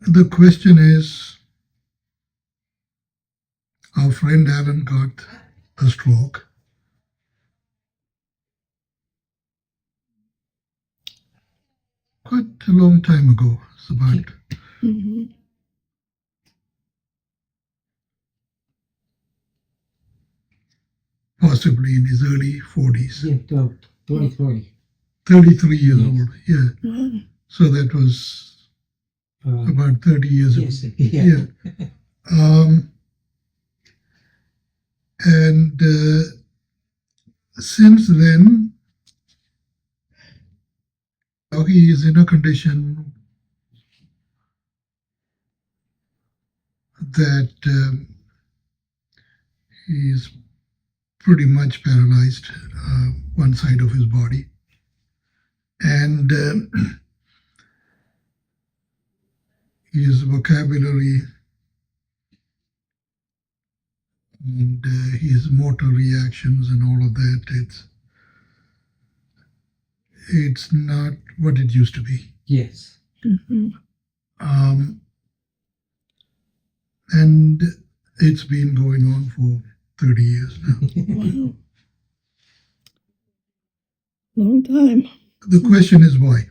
The question is, our friend Alan got a stroke. Quite a long time ago. It's about possibly in his early 40s. Yeah, 23. 33 years Yes. old. Yeah. Wow. So that was about 30 years Yes. ago. Yeah. And since then, he is in a condition that he is pretty much paralyzed, one side of his body. And his vocabulary and his motor reactions and all of that, it's not what it used to be. Yes. And it's been going on for 30 years now. Wow. Long time. The question is why?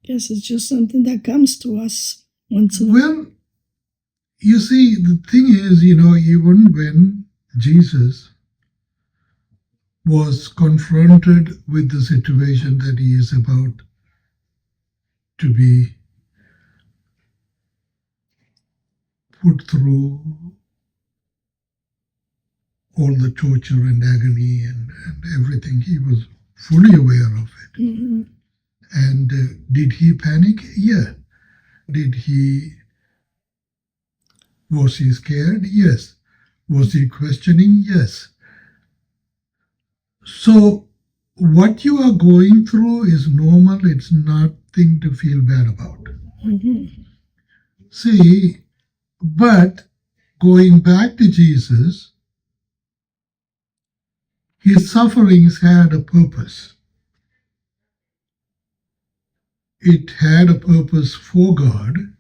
Guess it's just something that comes to us once in a while. Well, you see, the thing is, even when Jesus was confronted with the situation that he is about to be put through, all the torture and agony and everything, he was fully aware of it. And did he panic? Yeah. Was he scared? Yes. Was he questioning? Yes. So what you are going through is normal. It's nothing to feel bad about. See, but going back to Jesus, his sufferings had a purpose. It had a purpose for God,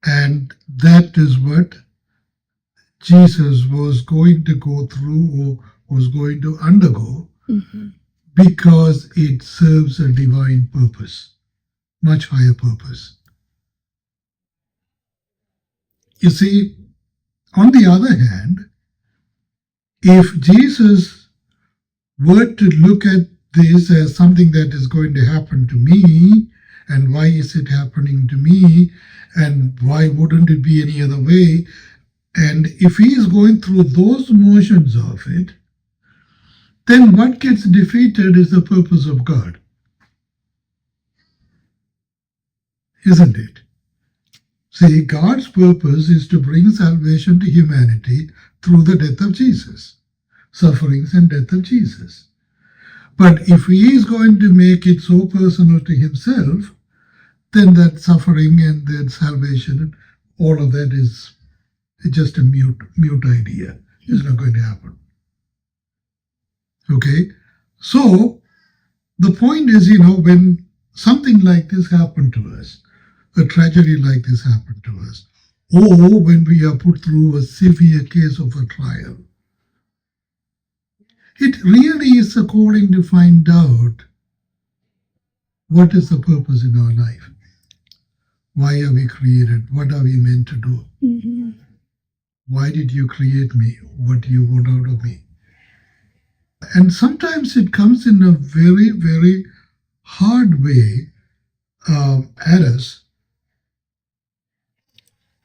and that is what Jesus was going to go through or was going to undergo, because it serves a divine purpose, much higher purpose. You see, on the other hand, if Jesus were to look at this as something that is going to happen to me, and why is it happening to me, and why wouldn't it be any other way, and if he is going through those motions of it, then what gets defeated is the purpose of God. Isn't it? See, God's purpose is to bring salvation to humanity through the death of Jesus, sufferings and death of Jesus. But if he is going to make it so personal to himself, then that suffering and that salvation, all of that is just a mute idea. It's not going to happen. Okay? So, the point is, when something like this happened to us, a tragedy like this happened to us, or when we are put through a severe case of a trial, it really is a calling to find out what is the purpose in our life. Why are we created? What are we meant to do? Why did you create me? What do you want out of me? And sometimes it comes in a very, very hard way at us.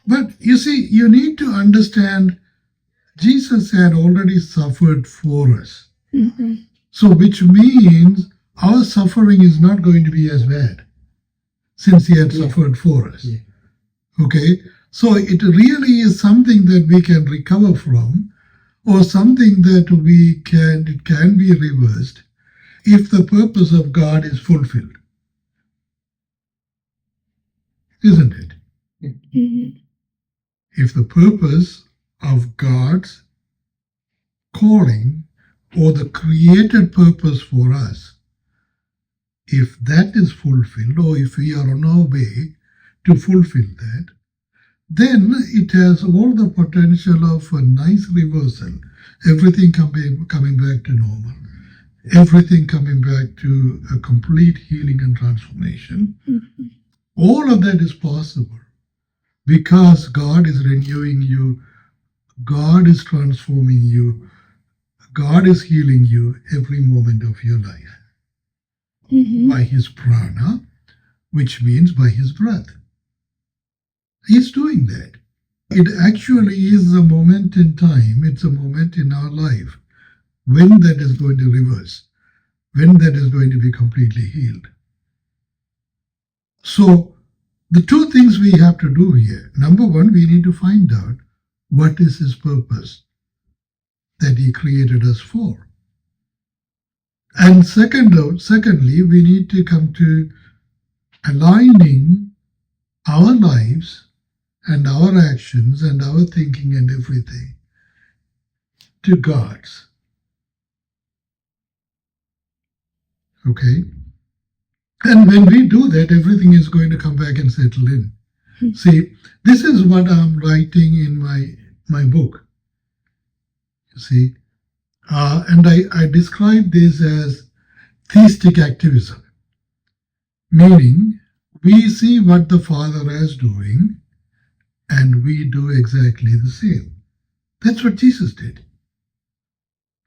But you see, you need to understand Jesus had already suffered for us. So which means our suffering is not going to be as bad, since he had suffered for us. Okay? So it really is something that we can recover from, or something that it can be reversed if the purpose of God is fulfilled. Isn't it? If the purpose of God's calling or the created purpose for us, if that is fulfilled, or if we are on our way to fulfill that, then it has all the potential of a nice reversal. Everything coming back to normal. Everything coming back to a complete healing and transformation. Mhm. All of that is possible because God is renewing you, God is transforming you, God is healing you every moment of your life Mhm. by His prana, which means by His breath. He's doing that. It actually is a moment in time, it's a moment in our life when that is going to reverse, when that is going to be completely healed. So, the two things we have to do here. Number one, we need to find out what is His purpose that He created us for. And secondly, we need to come to aligning our lives and our actions and our thinking and everything to God's. Okay? And when we do that, everything is going to come back and settle in. See, this is what I'm writing in my book. You see, and I describe this as theistic activism, meaning we see what the Father is doing and we do exactly the same. That's what Jesus did.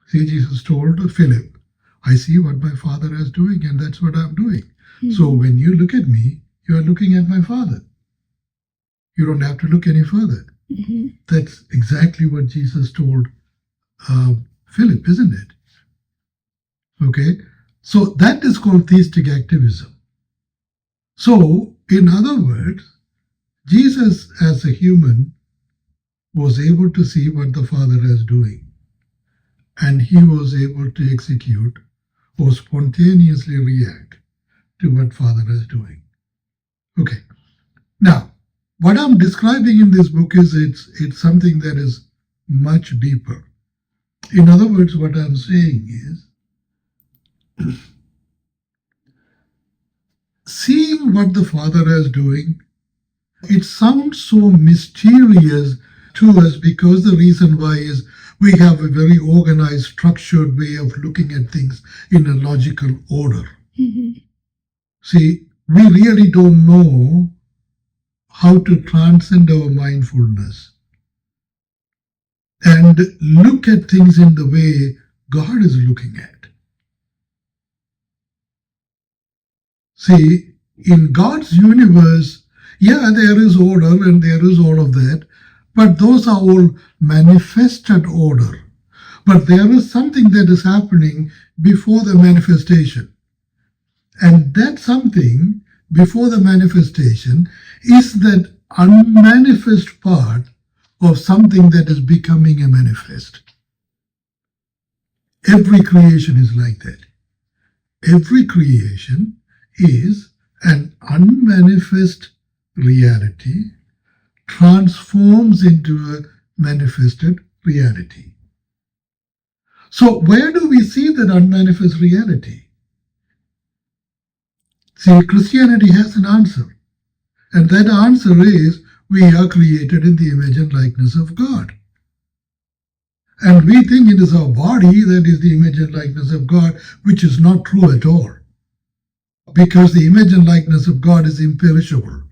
See, Jesus told Philip, I see what my Father is doing and that's what I'm doing. Mhm. So when you look at me, you are looking at my Father. You don't have to look any further. Mhm. That's exactly what Jesus told Philip, isn't it? Okay, so that is called theistic activism. So, in other words, Jesus as a human was able to see what the Father is doing, and he was able to execute or spontaneously react to what Father is doing. Okay, now what I'm describing in this book is it's something that is much deeper. In other words, what I'm saying is seeing what the Father is doing, it sounds so mysterious to us because the reason why is we have a very organized, structured way of looking at things in a logical order. Mhm. See, we really don't know how to transcend our mindfulness and look at things in the way God is looking at. See, in God's universe, yeah, there is order and there is all of that, but those are all manifested order. But there is something that is happening before the manifestation. And that something before the manifestation is that unmanifest part of something that is becoming a manifest. Every creation is like that. Every creation is an unmanifest reality transforms into a manifested reality. So where do we see that unmanifest reality? See, Christianity has an answer. And that answer is we are created in the image and likeness of God. And we think it is our body that is the image and likeness of God, which is not true at all. Because the image and likeness of God is imperishable.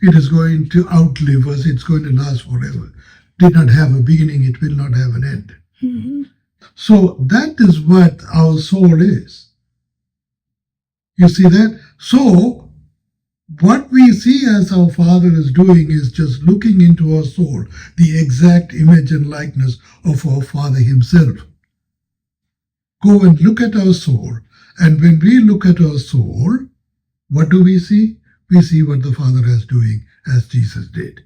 It is going to outlive us, it's going to last forever. Did not have a beginning, it will not have an end. Mhm. So that is what our soul is. You see that? So what we see as our Father is doing is just looking into our soul, the exact image and likeness of our Father Himself. Go and look at our soul, and when we look at our soul, what do we see? We see what the Father is doing as Jesus did.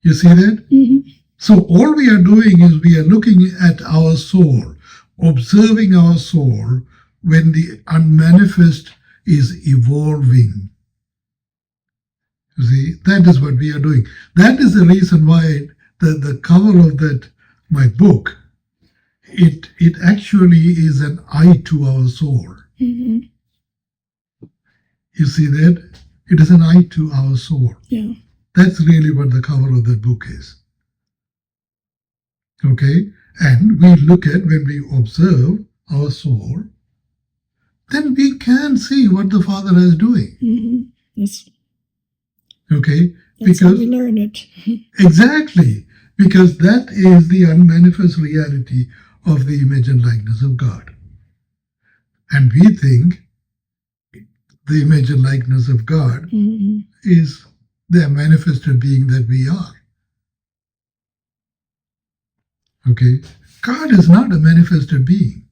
You see that? Mhm. So all we are doing is we are looking at our soul, observing our soul when the unmanifest is evolving. You see, that is what we are doing. That is the reason why the cover of that my book, it actually is an eye to our soul. Hmm. You see that? It is an eye to our soul. Yeah. That's really what the cover of that book is. Okay? And we look at, when we observe our soul, then we can see what the Father is doing. Hmm. That's Okay? how Because we learn it. exactly, because that is the unmanifest reality of the image and likeness of God. And we think the image and likeness of God Hmm. is the manifested being that we are. Okay? God is not a manifested being.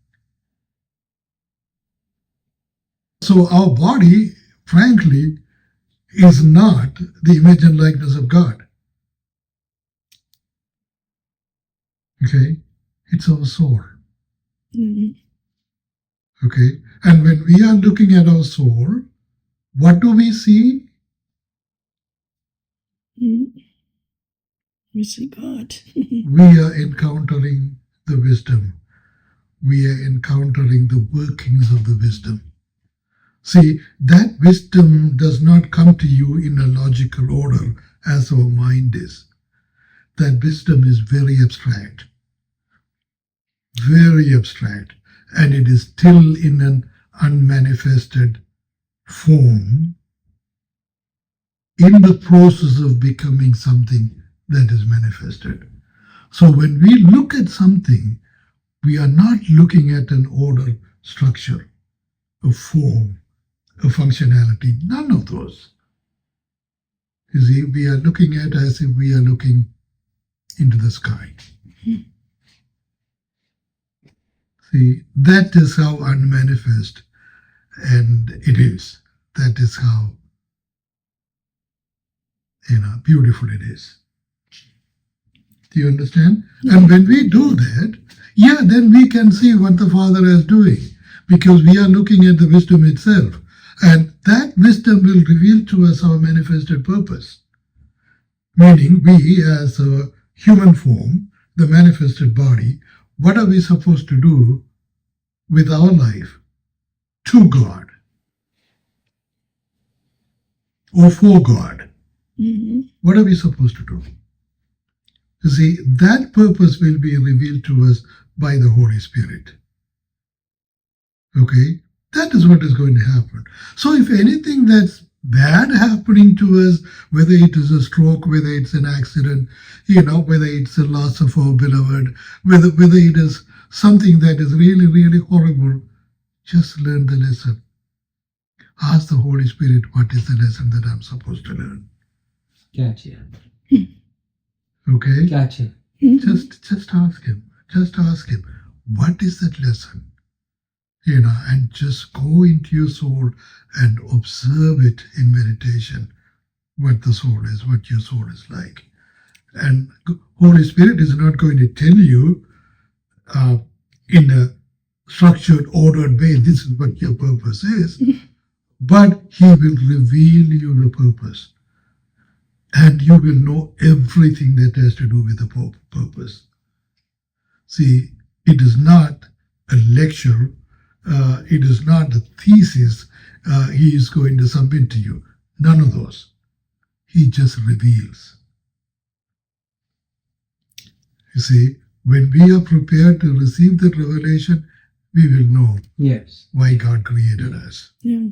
So our body, frankly, is not the image and likeness of God. Okay? It's our soul. Hmm. Okay? And when we are looking at our soul, what do we see? Hmm. We see God. We are encountering the wisdom. We are encountering the workings of the wisdom. See, that wisdom does not come to you in a logical order as our mind is. That wisdom is very abstract, and it is still in an unmanifested form in the process of becoming something that is manifested. So when we look at something, we are not looking at an order, structure, a form, a functionality, none of those. You see, we are looking at as if we are looking into the sky. See, that is how unmanifest and it is. That is how, beautiful it is. Do you understand? And when we do that, then we can see what the Father is doing, because we are looking at the wisdom itself. And that wisdom will reveal to us our manifested purpose. Meaning, we as a human form, the manifested body, what are we supposed to do with our life to God or for God? Hmm. What are we supposed to do? You see, that purpose will be revealed to us by the Holy Spirit. Okay? That is what is going to happen. So if anything that's bad happening to us, whether it is a stroke, whether it's an accident, whether it's a loss of our beloved, whether it is something that is really, really horrible, just learn the lesson. Ask the Holy Spirit, what is the lesson that I'm supposed to learn? Gotcha. Okay? Gotcha. Just ask him. Just ask him, what is that lesson? And just go into your soul and observe it in meditation, what the soul is, what your soul is like. And Holy Spirit is not going to tell you in a structured, ordered way, this is what your purpose is, but he will reveal you the purpose. And you will know everything that has to do with the purpose. See, it is not a lecture. It is not a thesis he is going to submit to you. None of those. He just reveals. You see, when we are prepared to receive that revelation, we will know Yes. why God created us. Yeah.